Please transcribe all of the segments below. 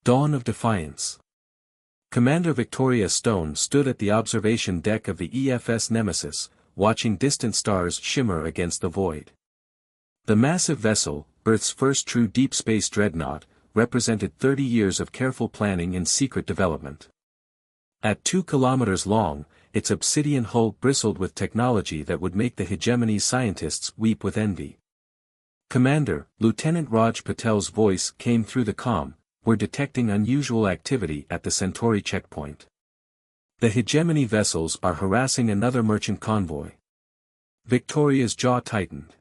Dawn of Defiance. Commander Victoria Stone stood at the observation deck of the EFS Nemesis, watching distant stars shimmer against the void. The massive vessel, Earth's first true deep space dreadnought, represented 30 years of careful planning and secret development. At 2 kilometers long, its obsidian hull bristled with technology that would make the hegemony scientists weep with envy. "Commander," Lieutenant Raj Patel's voice came through the comm, "we're detecting unusual activity at the Centauri checkpoint. The hegemony vessels are harassing another merchant convoy." Victoria's jaw tightened.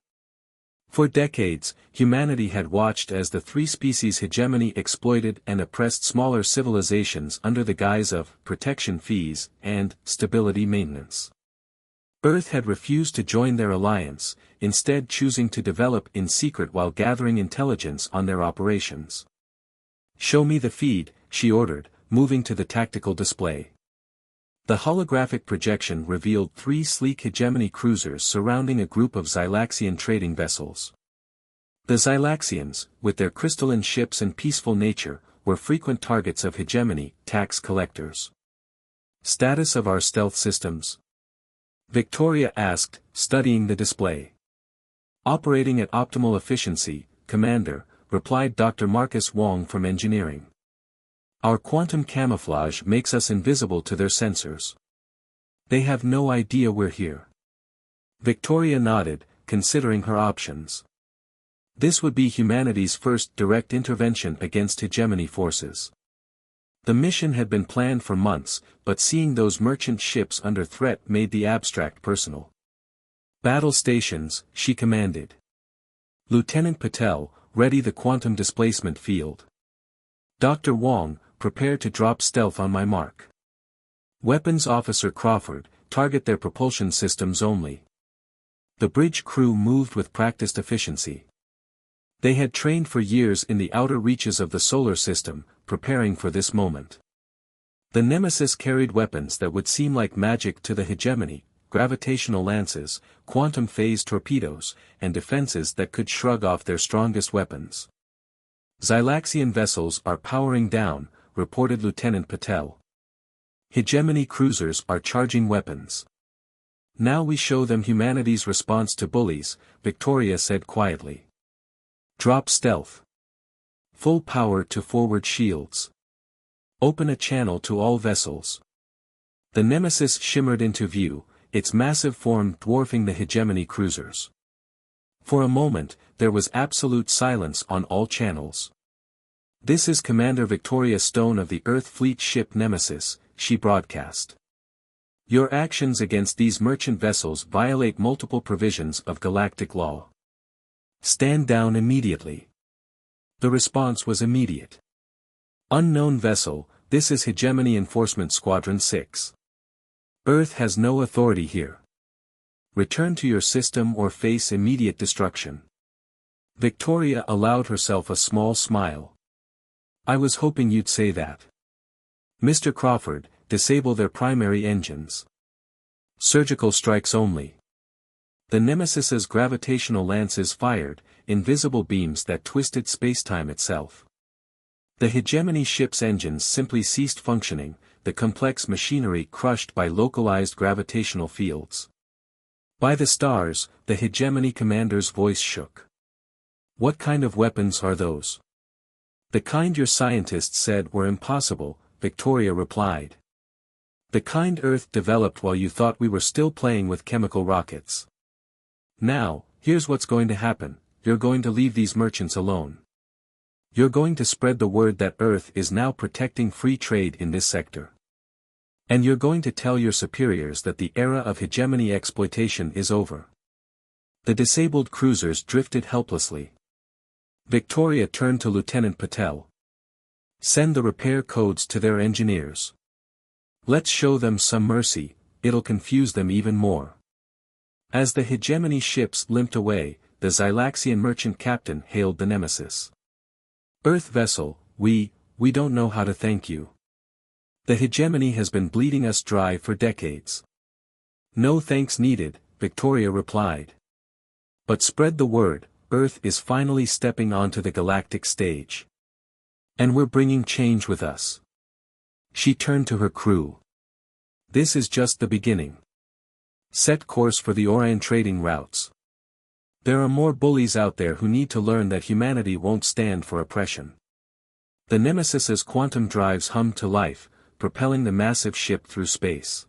For decades, humanity had watched as the three-species hegemony exploited and oppressed smaller civilizations under the guise of protection fees and stability maintenance. Earth had refused to join their alliance, instead choosing to develop in secret while gathering intelligence on their operations. "Show me the feed," she ordered, moving to the tactical display. The holographic projection revealed 3 sleek hegemony cruisers surrounding a group of Xylaxian trading vessels. The Xylaxians, with their crystalline ships and peaceful nature, were frequent targets of hegemony tax collectors. "Status of our stealth systems?" Victoria asked, studying the display. "Operating at optimal efficiency, Commander," replied Dr. Marcus Wong from engineering. "Our quantum camouflage makes us invisible to their sensors. They have no idea we're here." Victoria nodded, considering her options. This would be humanity's first direct intervention against hegemony forces. The mission had been planned for months, but seeing those merchant ships under threat made the abstract personal. "Battle stations," she commanded. "Lieutenant Patel, ready the quantum displacement field. Dr. Wong, prepare to drop stealth on my mark. Weapons Officer Crawford, target their propulsion systems only." The bridge crew moved with practiced efficiency. They had trained for years in the outer reaches of the solar system, preparing for this moment. The Nemesis carried weapons that would seem like magic to the hegemony: gravitational lances, quantum phase torpedoes, and defenses that could shrug off their strongest weapons. "Xylaxian vessels are powering down," reported Lieutenant Patel. "Hegemony cruisers are charging weapons. Now we show them humanity's response to bullies," Victoria said quietly. "Drop stealth. Full power to forward shields. Open a channel to all vessels." The Nemesis shimmered into view, its massive form dwarfing the hegemony cruisers. For a moment, there was absolute silence on all channels. "This is Commander Victoria Stone of the Earth Fleet ship Nemesis," she broadcast. "Your actions against these merchant vessels violate multiple provisions of galactic law. Stand down immediately." The response was immediate. "Unknown vessel, this is Hegemony Enforcement Squadron 6. Earth has no authority here. Return to your system or face immediate destruction." Victoria allowed herself a small smile. "I was hoping you'd say that. Mr. Crawford, disable their primary engines. Surgical strikes only." The Nemesis's gravitational lances fired, invisible beams that twisted spacetime itself. The hegemony ship's engines simply ceased functioning, the complex machinery crushed by localized gravitational fields. "By the stars," the hegemony commander's voice shook. "What kind of weapons are those?" "The kind your scientists said were impossible," Victoria replied. "The kind Earth developed while you thought we were still playing with chemical rockets. Now, here's what's going to happen: you're going to leave these merchants alone. You're going to spread the word that Earth is now protecting free trade in this sector. And you're going to tell your superiors that the era of hegemony exploitation is over." The disabled cruisers drifted helplessly. Victoria turned to Lieutenant Patel. "Send the repair codes to their engineers. Let's show them some mercy, it'll confuse them even more." As the hegemony ships limped away, the Xylaxian merchant captain hailed the Nemesis. "Earth vessel, we don't know how to thank you. The hegemony has been bleeding us dry for decades." "No thanks needed," Victoria replied. "But spread the word, Earth is finally stepping onto the galactic stage. And we're bringing change with us. She turned to her crew. This is just the beginning. Set course for the Orion trading routes. There are more bullies out there who need to learn that humanity won't stand for oppression. The Nemesis's quantum drives hummed to life, propelling the massive ship through space.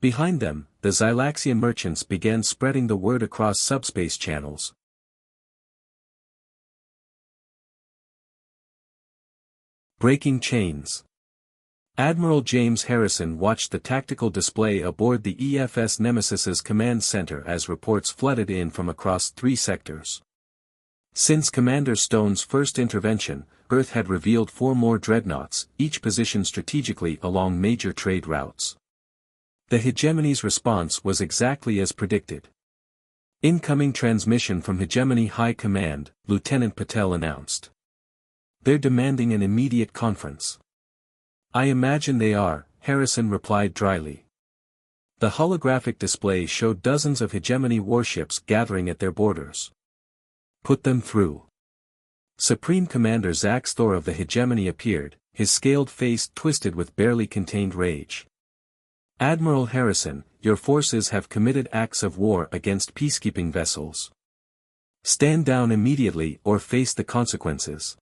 Behind them, the Xylaxian merchants began spreading the word across subspace channels. Breaking chains. Admiral James Harrison watched the tactical display aboard the EFS Nemesis's command center as reports flooded in from across 3 sectors. Since Commander Stone's first intervention, Earth had revealed 4 more dreadnoughts, each positioned strategically along major trade routes. The hegemony's response was exactly as predicted. Incoming transmission from Hegemony High Command, Lieutenant Patel announced. They're demanding an immediate conference. I imagine they are, Harrison replied dryly. The holographic display showed dozens of Hegemony warships gathering at their borders. Put them through. Supreme Commander Zax Thor of the Hegemony appeared, his scaled face twisted with barely contained rage. Admiral Harrison, your forces have committed acts of war against peacekeeping vessels. Stand down immediately or face the consequences.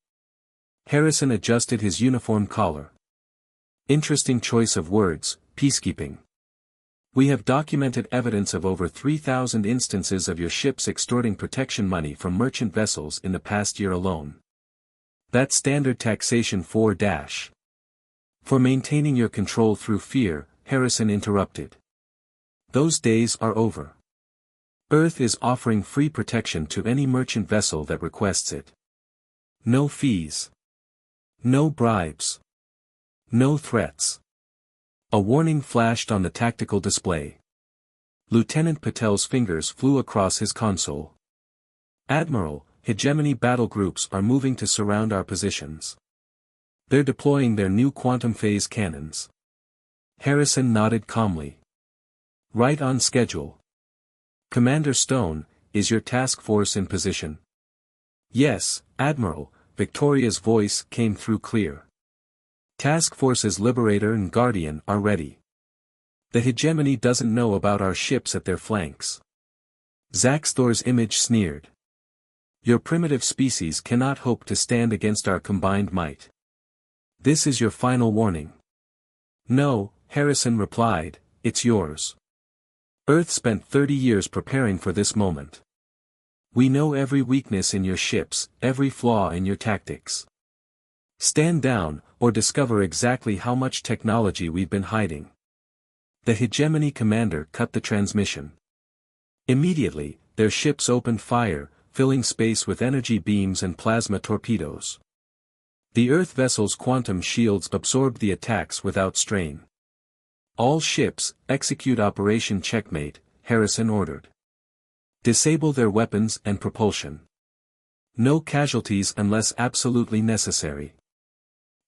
Harrison adjusted his uniform collar. Interesting choice of words, peacekeeping. We have documented evidence of over 3,000 instances of your ships extorting protection money from merchant vessels in the past year alone. That's standard taxation 4-. For maintaining your control through fear, Harrison interrupted. Those days are over. Earth is offering free protection to any merchant vessel that requests it. No fees. No bribes. No threats. A warning flashed on the tactical display. Lieutenant Patel's fingers flew across his console. Admiral, Hegemony battle groups are moving to surround our positions. They're deploying their new quantum phase cannons. Harrison nodded calmly. Right on schedule. Commander Stone, is your task force in position? Yes, Admiral, Victoria's voice came through clear. Task Forces Liberator and Guardian are ready. The Hegemony doesn't know about our ships at their flanks. Zax Thor's image sneered. Your primitive species cannot hope to stand against our combined might. This is your final warning. No, Harrison replied, it's yours. Earth spent 30 years preparing for this moment. We know every weakness in your ships, every flaw in your tactics. Stand down, or discover exactly how much technology we've been hiding. The Hegemony commander cut the transmission. Immediately, their ships opened fire, filling space with energy beams and plasma torpedoes. The Earth vessel's quantum shields absorbed the attacks without strain. All ships, execute Operation Checkmate, Harrison ordered. Disable their weapons and propulsion. No casualties unless absolutely necessary.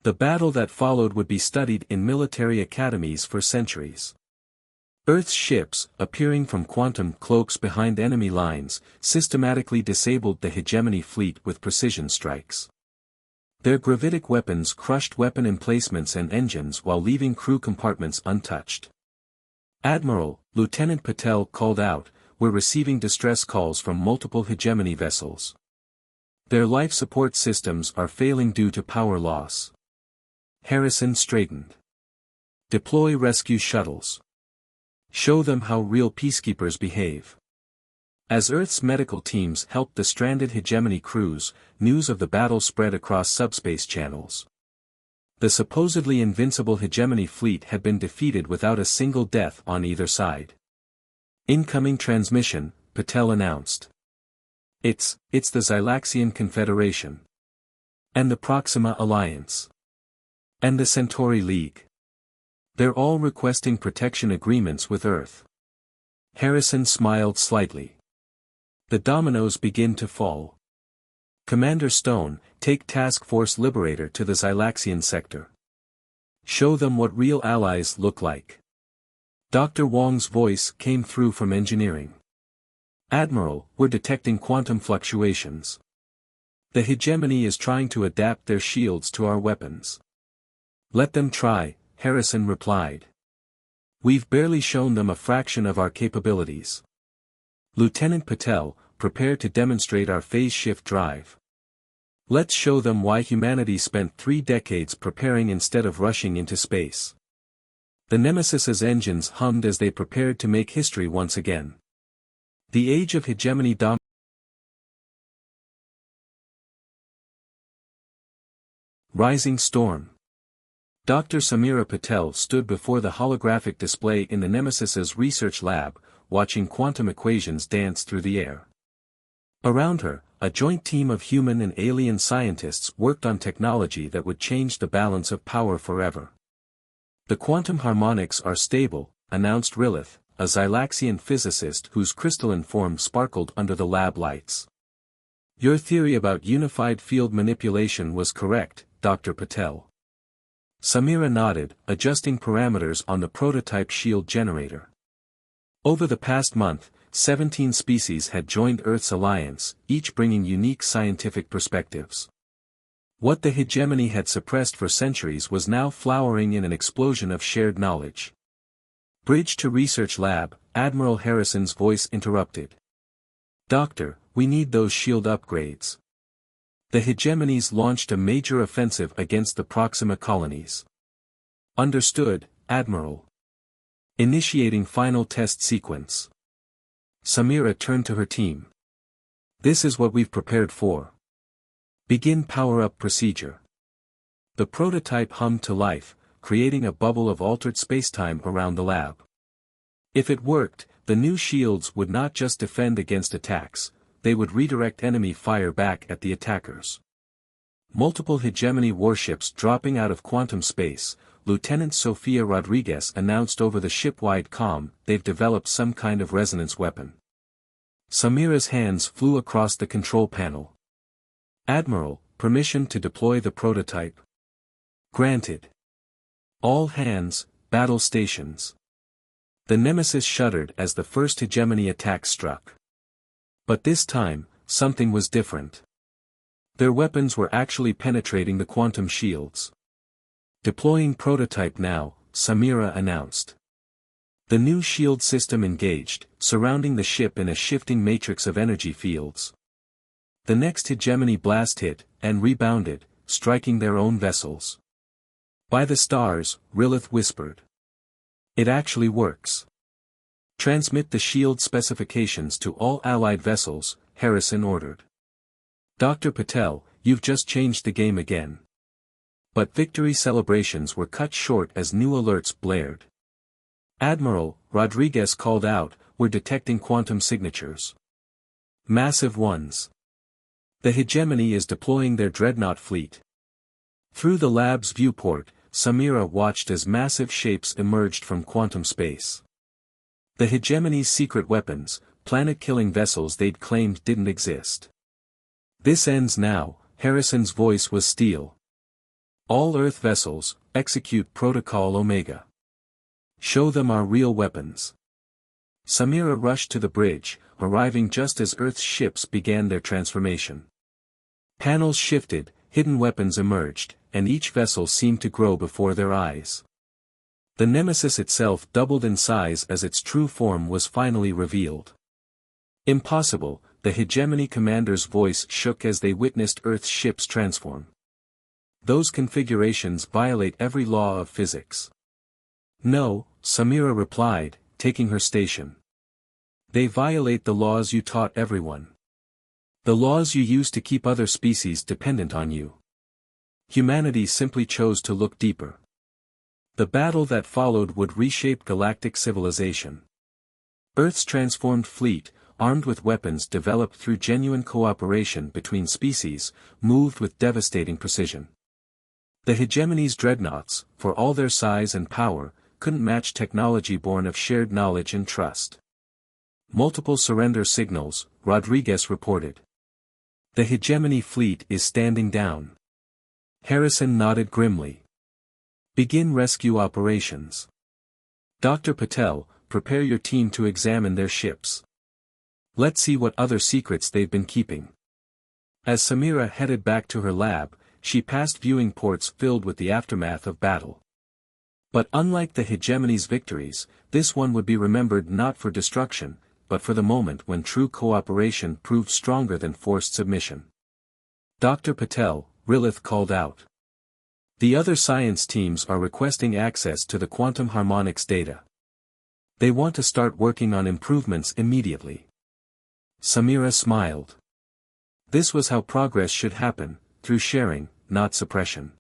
The battle that followed would be studied in military academies for centuries. Earth's ships, appearing from quantum cloaks behind enemy lines, systematically disabled the Hegemony fleet with precision strikes. Their gravitic weapons crushed weapon emplacements and engines while leaving crew compartments untouched. Admiral, Lieutenant Patel called out, we're receiving distress calls from multiple Hegemony vessels. Their life support systems are failing due to power loss. Harrison straightened. Deploy rescue shuttles. Show them how real peacekeepers behave. As Earth's medical teams helped the stranded Hegemony crews, news of the battle spread across subspace channels. The supposedly invincible Hegemony fleet had been defeated without a single death on either side. Incoming transmission, Patel announced. It's the Xylaxian Confederation. And the Proxima Alliance. And the Centauri League. They're all requesting protection agreements with Earth. Harrison smiled slightly. The dominoes begin to fall. Commander Stone, take Task Force Liberator to the Xylaxian sector. Show them what real allies look like. Dr. Wong's voice came through from engineering. Admiral, we're detecting quantum fluctuations. The hegemony is trying to adapt their shields to our weapons. Let them try, Harrison replied. We've barely shown them a fraction of our capabilities. Lieutenant Patel, prepare to demonstrate our phase shift drive. Let's show them why humanity spent 3 decades preparing instead of rushing into space. The Nemesis's engines hummed as they prepared to make history once again. The age of hegemony Rising storm. Dr. Samira Patel stood before the holographic display in the Nemesis's research lab, watching quantum equations dance through the air. Around her, a joint team of human and alien scientists worked on technology that would change the balance of power forever. The quantum harmonics are stable, announced Rilith, a Xylaxian physicist whose crystalline form sparkled under the lab lights. Your theory about unified field manipulation was correct, Dr. Patel. Samira nodded, adjusting parameters on the prototype shield generator. Over the past month, 17 species had joined Earth's alliance, each bringing unique scientific perspectives. What the hegemony had suppressed for centuries was now flowering in an explosion of shared knowledge. Bridge to Research Lab, Admiral Harrison's voice interrupted. Doctor, we need those shield upgrades. The hegemonies launched a major offensive against the Proxima colonies. Understood, Admiral. Initiating final test sequence. Samira turned to her team. This is what we've prepared for. Begin power-up procedure. The prototype hummed to life, creating a bubble of altered spacetime around the lab. If it worked, the new shields would not just defend against attacks, they would redirect enemy fire back at the attackers. Multiple hegemony warships dropping out of quantum space, Lieutenant Sofia Rodriguez announced over the ship-wide comm, they've developed some kind of resonance weapon. Samira's hands flew across the control panel. Admiral, permission to deploy the prototype. Granted. All hands, battle stations. The Nemesis shuddered as the first hegemony attack struck. But this time, something was different. Their weapons were actually penetrating the quantum shields. Deploying prototype now, Samira announced. The new shield system engaged, surrounding the ship in a shifting matrix of energy fields. The next hegemony blast hit, and rebounded, striking their own vessels. By the stars, Rilith whispered. It actually works. Transmit the shield specifications to all allied vessels, Harrison ordered. Dr. Patel, you've just changed the game again. But victory celebrations were cut short as new alerts blared. Admiral, Rodriguez called out, we're detecting quantum signatures. Massive ones. The hegemony is deploying their dreadnought fleet. Through the lab's viewport, Samira watched as massive shapes emerged from quantum space. The hegemony's secret weapons, planet-killing vessels they'd claimed didn't exist. This ends now, Harrison's voice was steel. All Earth vessels, execute Protocol Omega. Show them our real weapons. Samira rushed to the bridge, arriving just as Earth's ships began their transformation. Panels shifted, hidden weapons emerged, and each vessel seemed to grow before their eyes. The Nemesis itself doubled in size as its true form was finally revealed. Impossible, the hegemony commander's voice shook as they witnessed Earth's ships transform. Those configurations violate every law of physics. No, Samira replied, taking her station. They violate the laws you taught everyone. The laws you used to keep other species dependent on you. Humanity simply chose to look deeper. The battle that followed would reshape galactic civilization. Earth's transformed fleet, armed with weapons developed through genuine cooperation between species, moved with devastating precision. The hegemony's dreadnoughts, for all their size and power, couldn't match technology born of shared knowledge and trust. Multiple surrender signals, Rodriguez reported. The hegemony fleet is standing down. Harrison nodded grimly. Begin rescue operations. Dr. Patel, prepare your team to examine their ships. Let's see what other secrets they've been keeping. As Samira headed back to her lab, she passed viewing ports filled with the aftermath of battle. But unlike the hegemony's victories, this one would be remembered not for destruction, but for the moment when true cooperation proved stronger than forced submission. Dr. Patel, Rilith called out. The other science teams are requesting access to the quantum harmonics data. They want to start working on improvements immediately. Samira smiled. This was how progress should happen, through sharing, not suppression.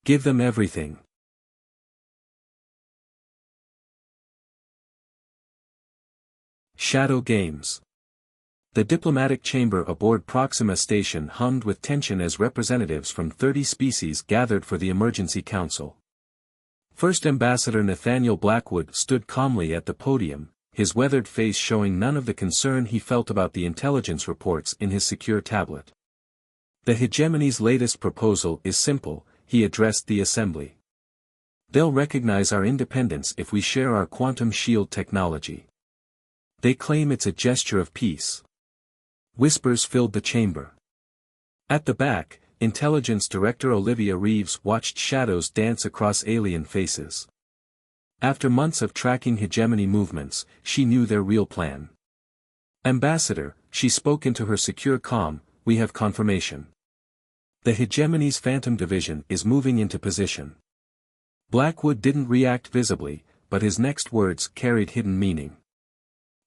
Give them everything. Shadow Games. The diplomatic chamber aboard Proxima Station hummed with tension as representatives from 30 species gathered for the emergency council. First Ambassador Nathaniel Blackwood stood calmly at the podium, his weathered face showing none of the concern he felt about the intelligence reports in his secure tablet. The hegemony's latest proposal is simple, he addressed the assembly. They'll recognize our independence if we share our quantum shield technology. They claim it's a gesture of peace. Whispers filled the chamber. At the back, Intelligence Director Olivia Reeves watched shadows dance across alien faces. After months of tracking hegemony movements, she knew their real plan. Ambassador, she spoke into her secure comm, we have confirmation. The hegemony's Phantom Division is moving into position. Blackwood didn't react visibly, but his next words carried hidden meaning.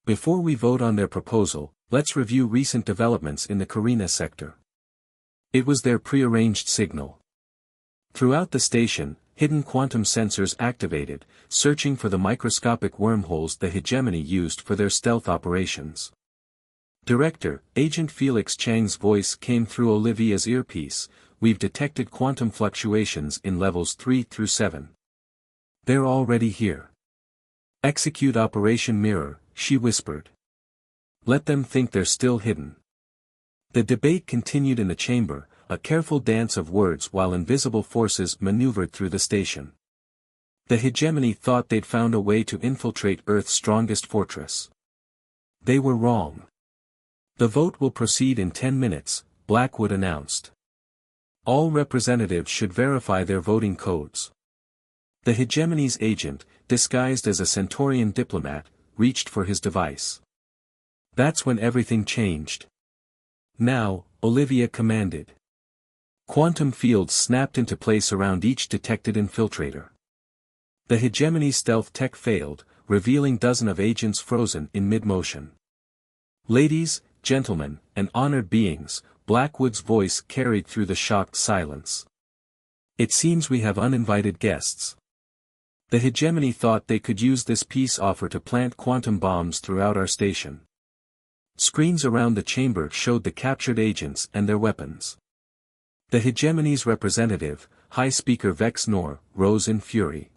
Before we vote on their proposal, let's review recent developments in the Carina sector. It was their prearranged signal. Throughout the station, hidden quantum sensors activated, searching for the microscopic wormholes the hegemony used for their stealth operations. Director, Agent Felix Chang's voice came through Olivia's earpiece, we've detected quantum fluctuations in levels 3 through 7. They're already here. Execute Operation Mirror, she whispered. Let them think they're still hidden. The debate continued in the chamber, a careful dance of words while invisible forces maneuvered through the station. The hegemony thought they'd found a way to infiltrate Earth's strongest fortress. They were wrong. The vote will proceed in 10 minutes, Blackwood announced. All representatives should verify their voting codes. The hegemony's agent, disguised as a Centaurian diplomat, reached for his device. That's when everything changed. Now, Olivia commanded. Quantum fields snapped into place around each detected infiltrator. The hegemony's stealth tech failed, revealing dozens of agents frozen in mid-motion. Ladies, gentlemen, and honored beings, Blackwood's voice carried through the shocked silence. It seems we have uninvited guests. The hegemony thought they could use this peace offer to plant quantum bombs throughout our station. Screens around the chamber showed the captured agents and their weapons. The hegemony's representative, High Speaker Vex Nor, rose in fury.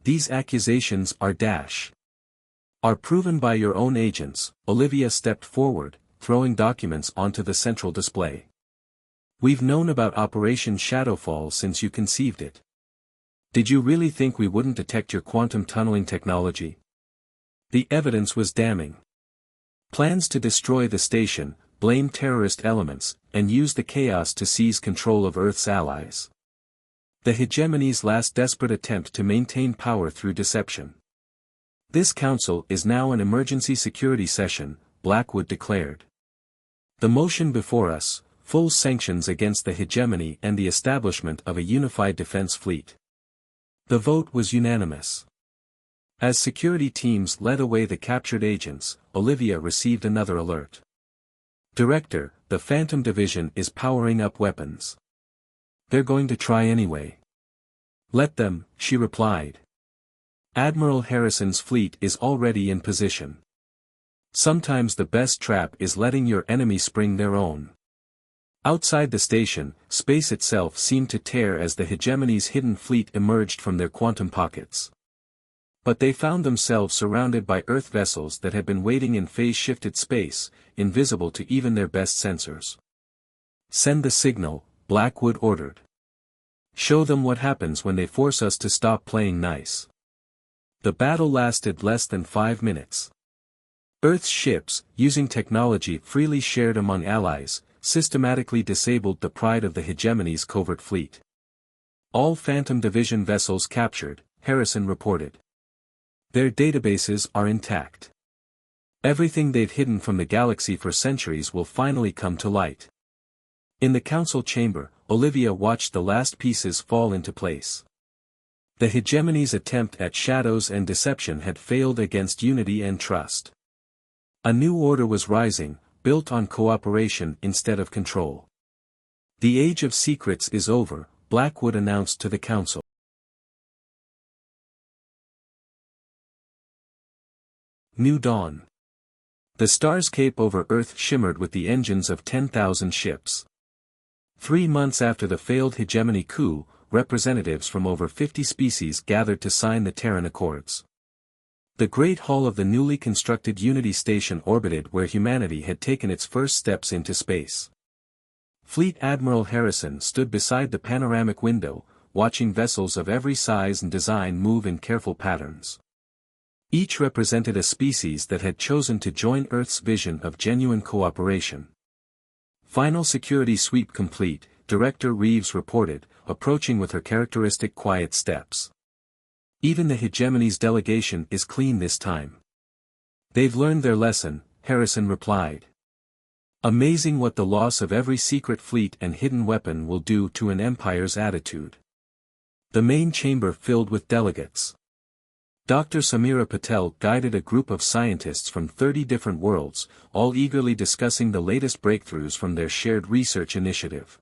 These accusations are proven by your own agents. Olivia stepped forward, throwing documents onto the central display. We've known about Operation Shadowfall since you conceived it. Did you really think we wouldn't detect your quantum tunneling technology? The evidence was damning. Plans to destroy the station, blame terrorist elements, and use the chaos to seize control of Earth's allies. The hegemony's last desperate attempt to maintain power through deception. This council is now an emergency security session, Blackwood declared. The motion before us, full sanctions against the hegemony and the establishment of a unified defense fleet. The vote was unanimous. As security teams led away the captured agents, Olivia received another alert. Director, the Phantom Division is powering up weapons. They're going to try anyway. Let them, she replied. Admiral Harrison's fleet is already in position. Sometimes the best trap is letting your enemy spring their own. Outside the station, space itself seemed to tear as the hegemony's hidden fleet emerged from their quantum pockets. But they found themselves surrounded by Earth vessels that had been waiting in phase-shifted space, invisible to even their best sensors. Send the signal, Blackwood ordered. Show them what happens when they force us to stop playing nice. The battle lasted less than 5 minutes. Earth's ships, using technology freely shared among allies, systematically disabled the pride of the hegemony's covert fleet. All Phantom Division vessels captured, Harrison reported. Their databases are intact. Everything they've hidden from the galaxy for centuries will finally come to light. In the council chamber, Olivia watched the last pieces fall into place. The hegemony's attempt at shadows and deception had failed against unity and trust. A new order was rising, built on cooperation instead of control. The age of secrets is over, Blackwood announced to the council. New dawn. The starscape over Earth shimmered with the engines of 10,000 ships. 3 months after the failed hegemony coup, representatives from over 50 species gathered to sign the Terran Accords. The Great Hall of the newly constructed Unity Station orbited where humanity had taken its first steps into space. Fleet Admiral Harrison stood beside the panoramic window, watching vessels of every size and design move in careful patterns. Each represented a species that had chosen to join Earth's vision of genuine cooperation. Final security sweep complete, Director Reeves reported, approaching with her characteristic quiet steps. Even the hegemony's delegation is clean this time. They've learned their lesson, Harrison replied. Amazing what the loss of every secret fleet and hidden weapon will do to an empire's attitude. The main chamber filled with delegates. Dr. Samira Patel guided a group of scientists from 30 different worlds, all eagerly discussing the latest breakthroughs from their shared research initiative.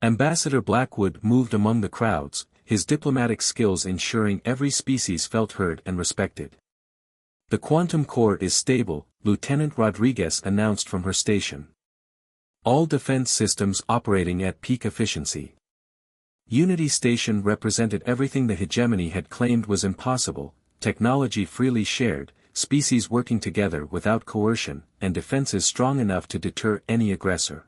Ambassador Blackwood moved among the crowds, his diplomatic skills ensuring every species felt heard and respected. The quantum core is stable, Lieutenant Rodriguez announced from her station. All defense systems operating at peak efficiency. Unity Station represented everything the hegemony had claimed was impossible, technology freely shared, species working together without coercion, and defenses strong enough to deter any aggressor.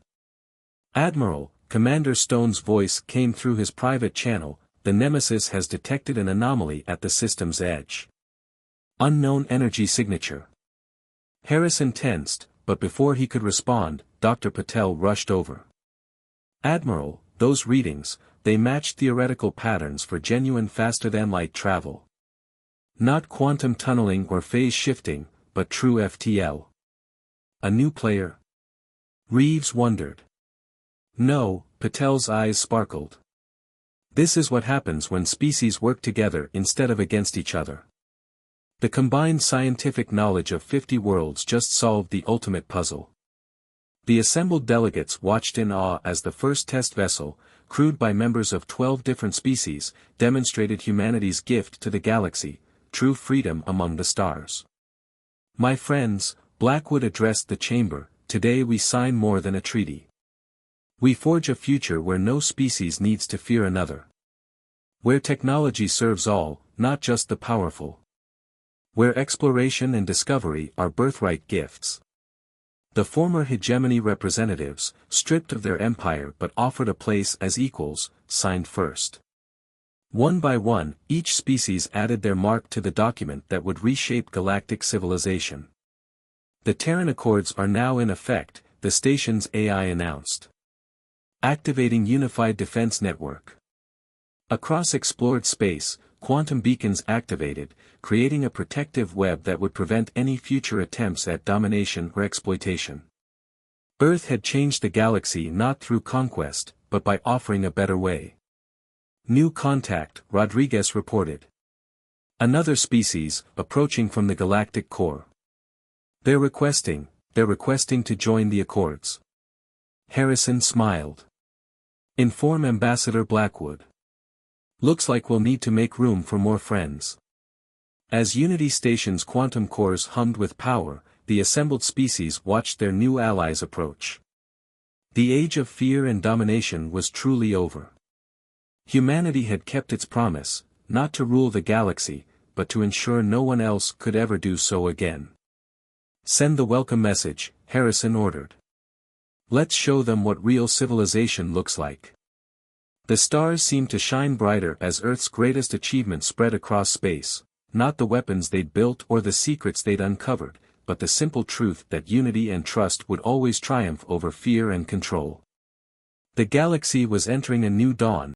Admiral, Commander Stone's voice came through his private channel, the Nemesis has detected an anomaly at the system's edge. Unknown energy signature. Harrison tensed, but before he could respond, Dr. Patel rushed over. Admiral, those readings, they matched theoretical patterns for genuine faster-than-light travel. Not quantum tunneling or phase shifting, but true FTL. A new player? Reeves wondered. No, Patel's eyes sparkled. This is what happens when species work together instead of against each other. The combined scientific knowledge of 50 worlds just solved the ultimate puzzle. The assembled delegates watched in awe as the first test vessel, crewed by members of 12 different species, demonstrated humanity's gift to the galaxy, true freedom among the stars. My friends, Blackwood addressed the chamber, today we sign more than a treaty. We forge a future where no species needs to fear another. Where technology serves all, not just the powerful. Where exploration and discovery are birthright gifts. The former hegemony representatives, stripped of their empire but offered a place as equals, signed first. One by one, each species added their mark to the document that would reshape galactic civilization. The Terran Accords are now in effect, the station's AI announced. Activating Unified Defense Network. Across explored space, quantum beacons activated, creating a protective web that would prevent any future attempts at domination or exploitation. Earth had changed the galaxy not through conquest, but by offering a better way. New contact, Rodriguez reported. Another species, approaching from the galactic core. They're requesting to join the Accords. Harrison smiled. Inform Ambassador Blackwood. Looks like we'll need to make room for more friends. As Unity Station's quantum cores hummed with power, the assembled species watched their new allies approach. The age of fear and domination was truly over. Humanity had kept its promise, not to rule the galaxy, but to ensure no one else could ever do so again. Send the welcome message, Harrison ordered. Let's show them what real civilization looks like. The stars seemed to shine brighter as Earth's greatest achievement spread across space, not the weapons they'd built or the secrets they'd uncovered, but the simple truth that unity and trust would always triumph over fear and control. The galaxy was entering a new dawn,